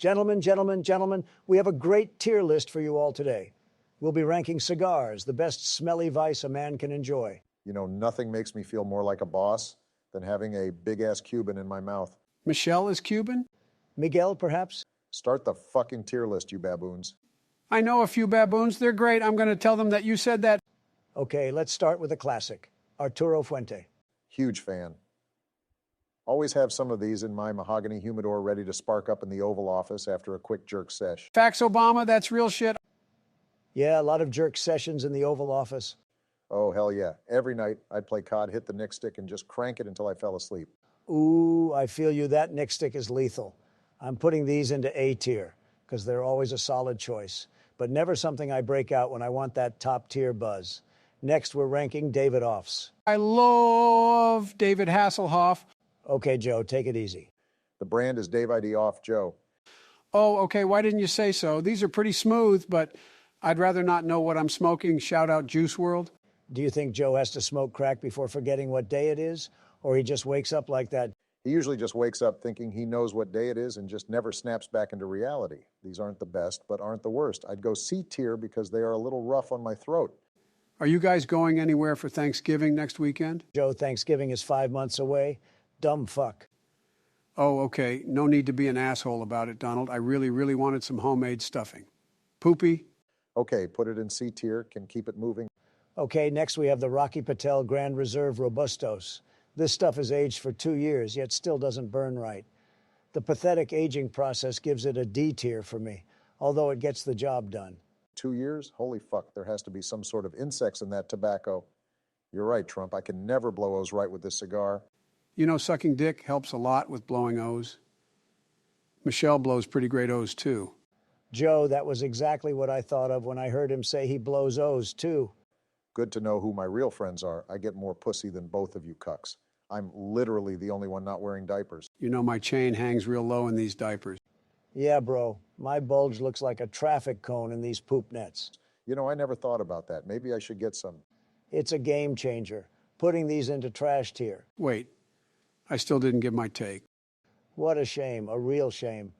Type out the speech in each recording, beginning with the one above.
Gentlemen, we have a great tier list for you all today. We'll be ranking cigars, the best smelly vice a man can enjoy. You know, nothing makes me feel more like a boss than having a big-ass Cuban in my mouth. Michelle is Cuban? Miguel, perhaps? Start the fucking tier list, you baboons. I know a few baboons. They're great. I'm going to tell them that you said that. Okay, let's start with a classic. Arturo Fuente. Huge fan. Always have some of these in my mahogany humidor ready to spark up in the Oval Office after a quick jerk sesh. Facts, Obama, that's real shit. Yeah, a lot of jerk sessions in the Oval Office. Oh, hell yeah. Every night I'd play COD, hit the Nick stick, and just crank it until I fell asleep. Ooh, I feel you. That Nick stick is lethal. I'm putting these into A tier because they're always a solid choice, but never something I break out when I want that top tier buzz. Next, we're ranking Davidoffs. I love David Hasselhoff. Okay, Joe, take it easy. The brand is Davidoff Joe. Oh, okay, why didn't you say so? These are pretty smooth, but I'd rather not know what I'm smoking. Shout out Juice WRLD. Do you think Joe has to smoke crack before forgetting what day it is? Or he just wakes up like that? He usually just wakes up thinking he knows what day it is and just never snaps back into reality. These aren't the best, but aren't the worst. I'd go C tier because they are a little rough on my throat. Are you guys going anywhere for Thanksgiving next weekend? Joe, Thanksgiving is 5 months away. Dumb fuck. Oh, okay. No need to be an asshole about it, Donald. I really wanted some homemade stuffing. Poopy? Okay, put it in C tier, can keep it moving. Okay, next we have the Rocky Patel Grand Reserve Robustos. This stuff is aged for 2 years, yet still doesn't burn right. The pathetic aging process gives it a D tier for me, although it gets the job done. 2 years? Holy fuck, there has to be some sort of insects in that tobacco. You're right, Trump. I can never blow O's right with this cigar. You know, sucking dick helps a lot with blowing O's. Michelle blows pretty great O's, too. Joe, that was exactly what I thought of when I heard him say he blows O's, too. Good to know who my real friends are. I get more pussy than both of you cucks. I'm literally the only one not wearing diapers. You know, my chain hangs real low in these diapers. Yeah, bro. My bulge looks like a traffic cone in these poop nets. You know, I never thought about that. Maybe I should get some. It's a game changer. Putting these into trash tier. Wait, I still didn't give my take. What a shame, a real shame.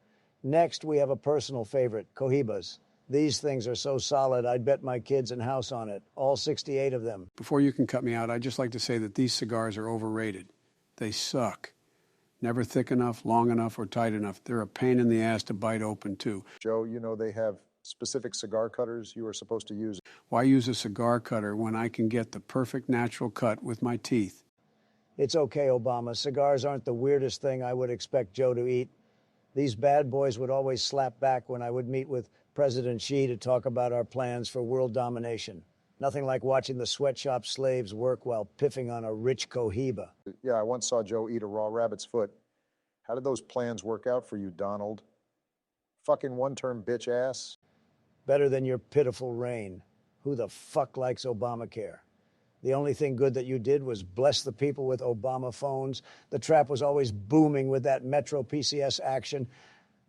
Next, we have a personal favorite, Cohibas. These things are so solid, I'd bet my kids and house on it, all 68 of them. Before you can cut me out, I'd just like to say that these cigars are overrated. They suck. Never thick enough, long enough, or tight enough. They're a pain in the ass to bite open, too. Joe, you know they have specific cigar cutters you are supposed to use. Why use a cigar cutter when I can get the perfect natural cut with my teeth? It's okay, Obama. Cigars aren't the weirdest thing I would expect Joe to eat. These bad boys would always slap back when I would meet with President Xi to talk about our plans for world domination. Nothing like watching the sweatshop slaves work while piffing on a rich Cohiba. Yeah, I once saw Joe eat a raw rabbit's foot. How did those plans work out for you, Donald? Fucking one-term bitch ass. Better than your pitiful reign. Who the fuck likes Obamacare? The only thing good that you did was bless the people with Obama phones. The trap was always booming with that Metro PCS action.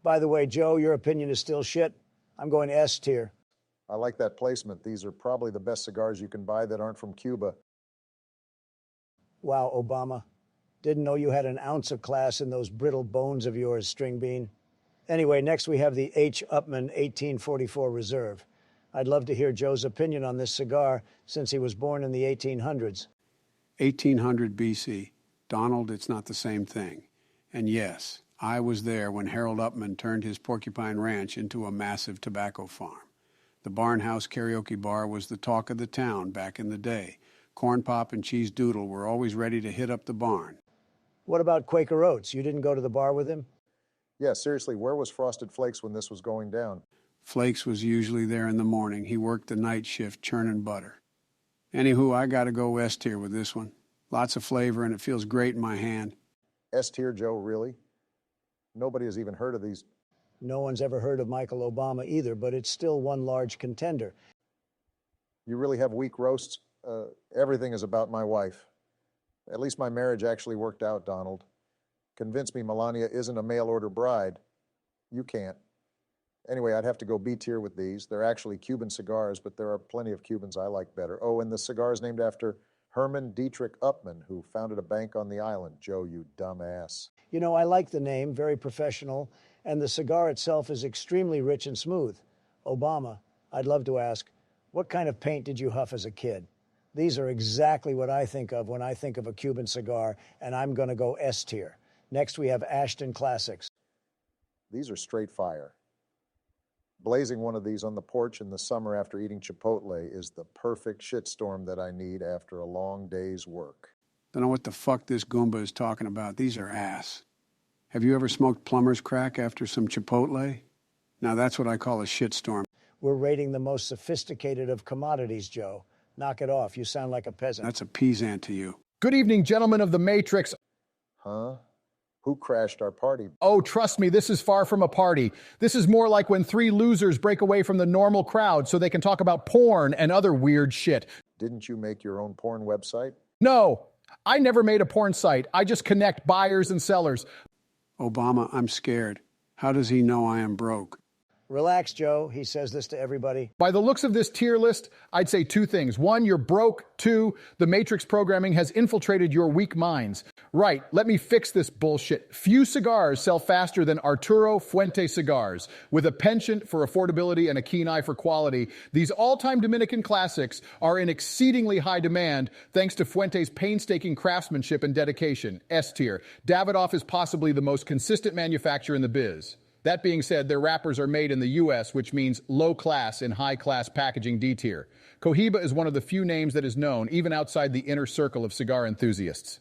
By the way, Joe, your opinion is still shit. I'm going S tier. I like that placement. These are probably the best cigars you can buy that aren't from Cuba. Wow, Obama. Didn't know you had an ounce of class in those brittle bones of yours, String Bean. Anyway, next we have the H. Upman 1844 Reserve. I'd love to hear Joe's opinion on this cigar since he was born in the 1800s. 1800 BC. Donald, it's not the same thing. And yes, I was there when Harold Upman turned his Porcupine Ranch into a massive tobacco farm. The Barnhouse Karaoke Bar was the talk of the town back in the day. Corn Pop and Cheese Doodle were always ready to hit up the barn. What about Quaker Oats? You didn't go to the bar with him? Yeah, seriously, where was Frosted Flakes when this was going down? Flakes was usually there in the morning. He worked the night shift churning butter. Anywho, I gotta go S tier with this one. Lots of flavor and it feels great in my hand. S tier, Joe, really? Nobody has even heard of these. No one's ever heard of Michael Obama either, but it's still one large contender. You really have weak roasts? Everything is about my wife. At least my marriage actually worked out, Donald. Convince me Melania isn't a mail-order bride. You can't. Anyway, I'd have to go B tier with these. They're actually Cuban cigars, but there are plenty of Cubans I like better. Oh, and the cigar is named after Herman Dietrich Upman, who founded a bank on the island. Joe, you dumbass. You know, I like the name, very professional, and the cigar itself is extremely rich and smooth. Obama, I'd love to ask, what kind of paint did you huff as a kid? These are exactly what I think of when I think of a Cuban cigar, and I'm going to go S tier. Next, we have Ashton Classics. These are straight fire. Blazing one of these on the porch in the summer after eating Chipotle is the perfect shitstorm that I need after a long day's work. Don't know what the fuck this Goomba is talking about. These are ass. Have you ever smoked plumber's crack after some Chipotle? Now that's what I call a shitstorm. We're rating the most sophisticated of commodities, Joe. Knock it off. You sound like a peasant. That's a peasant to you. Good evening, gentlemen of the Matrix. Huh? Who crashed our party? Oh, trust me, this is far from a party. This is more like when three losers break away from the normal crowd so they can talk about porn and other weird shit. Didn't you make your own porn website? No, I never made a porn site. I just connect buyers and sellers. Obama, I'm scared. How does he know I am broke? Relax, Joe. He says this to everybody. By the looks of this tier list, I'd say two things. One, you're broke. Two, the Matrix programming has infiltrated your weak minds. Right, let me fix this bullshit. Few cigars sell faster than Arturo Fuente cigars. With a penchant for affordability and a keen eye for quality, these all-time Dominican classics are in exceedingly high demand thanks to Fuente's painstaking craftsmanship and dedication. S tier. Davidoff is possibly the most consistent manufacturer in the biz. That being said, their wrappers are made in the U.S., which means low class in high class packaging D tier. Cohiba is one of the few names that is known, even outside the inner circle of cigar enthusiasts.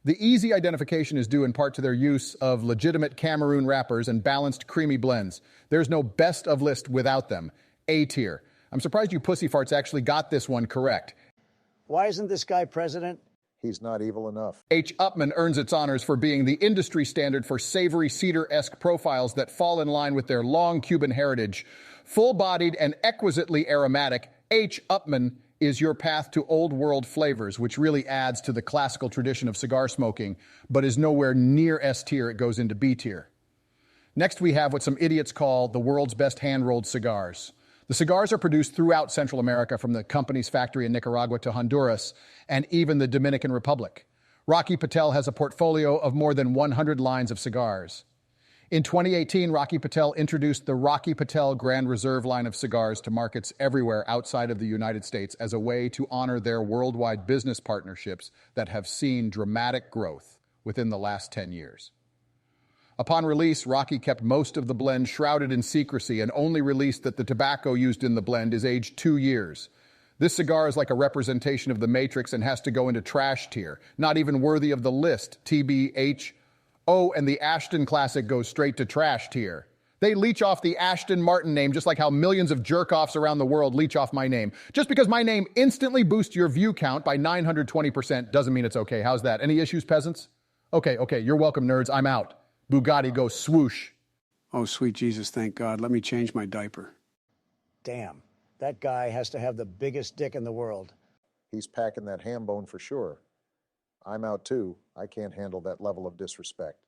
The easy identification is due in part to their use of legitimate Cameroon wrappers and balanced creamy blends. There's no best of list without them. A tier. I'm surprised you pussy farts actually got this one correct. Why isn't this guy president? He's not evil enough. Upman earns its honors for being the industry standard for savory cedar-esque profiles that fall in line with their long Cuban heritage. Full-bodied and exquisitely aromatic, Upman is your path to old-world flavors, which really adds to the classical tradition of cigar smoking, but is nowhere near S tier. It goes into B tier. Next, we have what some idiots call the world's best hand-rolled cigars. The cigars are produced throughout Central America, from the company's factory in Nicaragua to Honduras and even the Dominican Republic. Rocky Patel has a portfolio of more than 100 lines of cigars. In 2018, Rocky Patel introduced the Rocky Patel Grand Reserve line of cigars to markets everywhere outside of the United States as a way to honor their worldwide business partnerships that have seen dramatic growth within the last 10 years. Upon release, Rocky kept most of the blend shrouded in secrecy and only released that the tobacco used in the blend is aged 2 years. This cigar is like a representation of the Matrix and has to go into trash tier, not even worthy of the list, TBH. Oh, and the Ashton Classic goes straight to trash tier. They leech off the Ashton Martin name just like how millions of jerk-offs around the world leech off my name. Just because my name instantly boosts your view count by 920% doesn't mean it's okay. How's that? Any issues, peasants? Okay, you're welcome, nerds. I'm out. Bugatti goes swoosh. Oh, sweet Jesus, thank God. Let me change my diaper. Damn, that guy has to have the biggest dick in the world. He's packing that ham bone for sure. I'm out too. I can't handle that level of disrespect.